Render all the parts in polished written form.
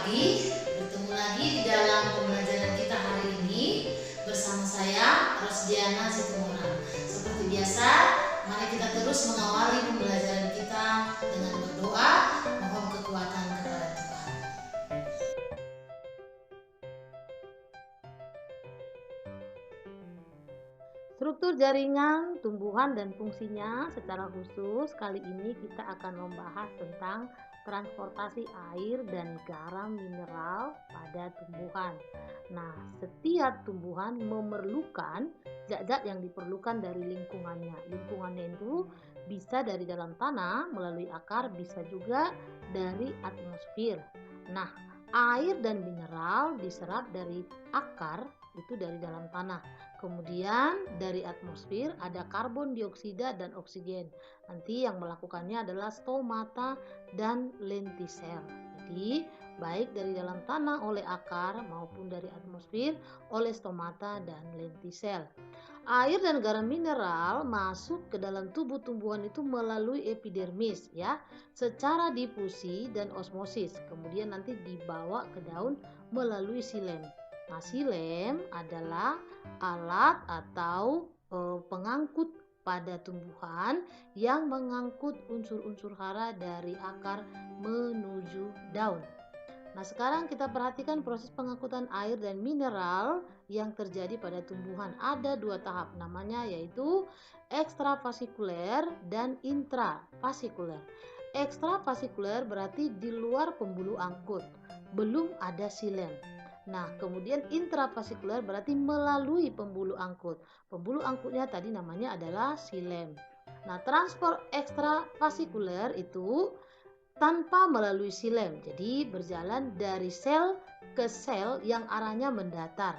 lagi, bertemu lagi di dalam pembelajaran kita hari ini bersama saya Rosdiana Situmorang. Seperti biasa, mari kita terus mengawali pembelajaran kita dengan berdoa, mohon kekuatan kepada Tuhan. Struktur jaringan, tumbuhan dan fungsinya secara khusus kali ini kita akan membahas tentang transportasi air dan garam mineral pada tumbuhan. Nah, setiap tumbuhan memerlukan zat-zat yang diperlukan dari lingkungannya. Lingkungannya itu bisa dari dalam tanah melalui akar, bisa juga dari atmosfer. Nah, air dan mineral diserap dari akar itu dari dalam tanah. Kemudian dari atmosfer ada karbon dioksida dan oksigen. Nanti yang melakukannya adalah stomata dan lentisel. Jadi baik dari dalam tanah oleh akar maupun dari atmosfer oleh stomata dan lentisel. Air dan garam mineral masuk ke dalam tubuh tumbuhan itu melalui epidermis ya, secara difusi dan osmosis. Kemudian nanti dibawa ke daun melalui xilem. Nah, xilem adalah alat atau pengangkut pada tumbuhan yang mengangkut unsur-unsur hara dari akar menuju daun. Nah, sekarang kita perhatikan proses pengangkutan air dan mineral yang terjadi pada tumbuhan. Ada dua tahap namanya, yaitu ekstravasikuler dan intravasikuler. Ekstravasikuler berarti di luar pembuluh angkut, belum ada xilem. Nah, kemudian intravasikuler berarti melalui pembuluh angkut. Pembuluh angkutnya tadi namanya adalah xilem. Nah, transport ekstravasikuler itu tanpa melalui xilem, jadi berjalan dari sel ke sel yang arahnya mendatar.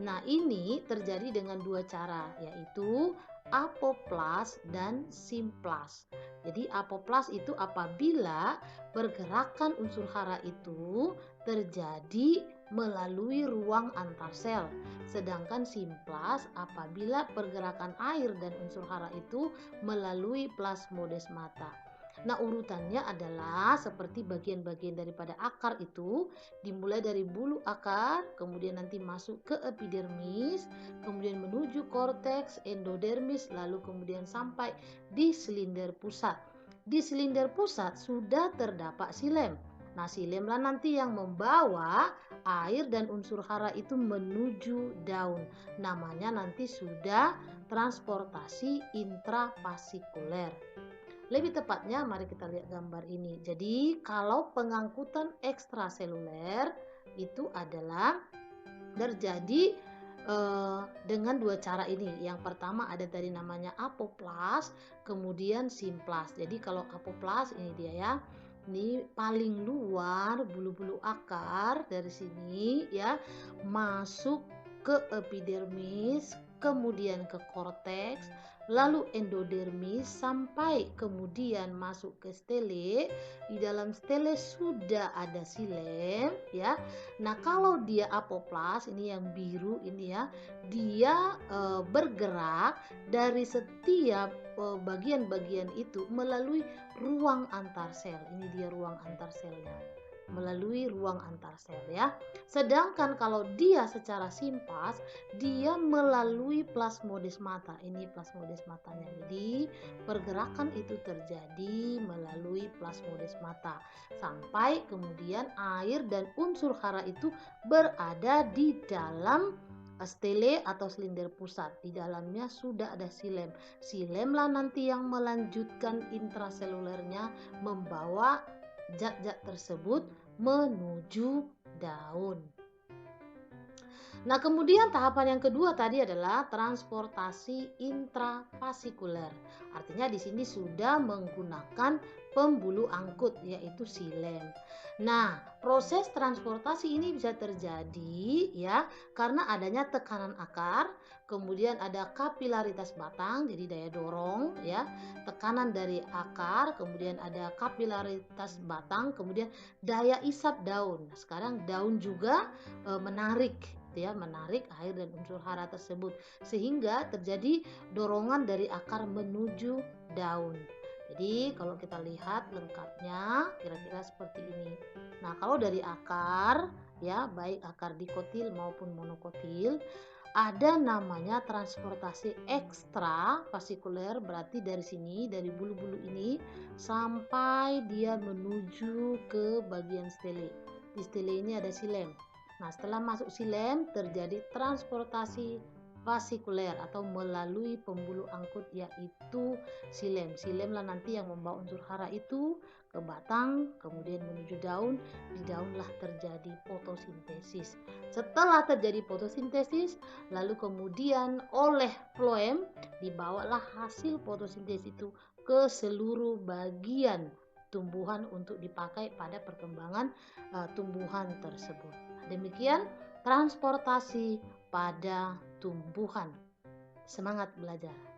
Nah, ini terjadi dengan dua cara, yaitu apoplas dan simplas. Jadi apoplas itu apabila pergerakan unsur hara itu terjadi melalui ruang antar sel, sedangkan simplas apabila pergerakan air dan unsur hara itu melalui plasmodesmata. Nah, urutannya adalah seperti bagian-bagian daripada akar itu dimulai dari bulu akar, kemudian nanti masuk ke epidermis, kemudian menuju korteks, endodermis, lalu kemudian sampai di silinder pusat. Di silinder pusat sudah terdapat xilem. Nah, xilemlah nanti yang membawa air dan unsur hara itu menuju daun. Namanya nanti sudah transportasi intravasikuler. Lebih tepatnya mari kita lihat gambar ini. Jadi kalau pengangkutan ekstraseluler itu adalah terjadi dengan dua cara ini. Yang pertama ada tadi namanya apoplas, kemudian simplas. Jadi kalau apoplas ini dia ya. Ini paling luar bulu-bulu akar dari sini ya, masuk ke epidermis, kemudian ke korteks, lalu endodermis sampai kemudian masuk ke stele. Di dalam stele sudah ada xilem ya. Nah, kalau dia apoplas ini yang biru ini ya, dia bergerak dari setiap bagian-bagian itu melalui ruang antar sel. Ini dia ruang antar selnya, melalui ruang antar sel ya. Sedangkan kalau dia secara simpas, dia melalui plasmodesmata. Ini plasmodesmatanya. Jadi pergerakan itu terjadi melalui plasmodesmata sampai kemudian air dan unsur hara itu berada di dalam stele atau silinder pusat. Di dalamnya sudah ada xilem. Xilemlah nanti yang melanjutkan intraselulernya membawa zat-zat tersebut menuju daun. Nah, kemudian tahapan yang kedua tadi adalah transportasi intravasikuler. Artinya di sini sudah menggunakan pembuluh angkut yaitu xilem. Nah, proses transportasi ini bisa terjadi ya karena adanya tekanan akar, kemudian ada kapilaritas batang, jadi daya dorong ya, tekanan dari akar, kemudian ada kapilaritas batang, kemudian daya isap daun. Nah, sekarang daun juga menarik ya, menarik air dan unsur hara tersebut sehingga terjadi dorongan dari akar menuju daun. Jadi kalau kita lihat lengkapnya kira-kira seperti ini. Nah, kalau dari akar ya, baik akar dikotil maupun monokotil, ada namanya transportasi ekstra fasikuler, berarti dari sini, dari bulu-bulu ini sampai dia menuju ke bagian stele. Di stele ini ada silem. Nah, setelah masuk silem terjadi transportasi fasikuler atau melalui pembuluh angkut yaitu silem. Silem lah nanti yang membawa unsur hara itu ke batang, kemudian menuju daun. Di daunlah terjadi fotosintesis. Setelah terjadi fotosintesis, lalu kemudian oleh floem dibawalah hasil fotosintesis itu ke seluruh bagian tumbuhan untuk dipakai pada perkembangan tumbuhan tersebut. Demikian transportasi pada tumbuhan. Semangat belajar!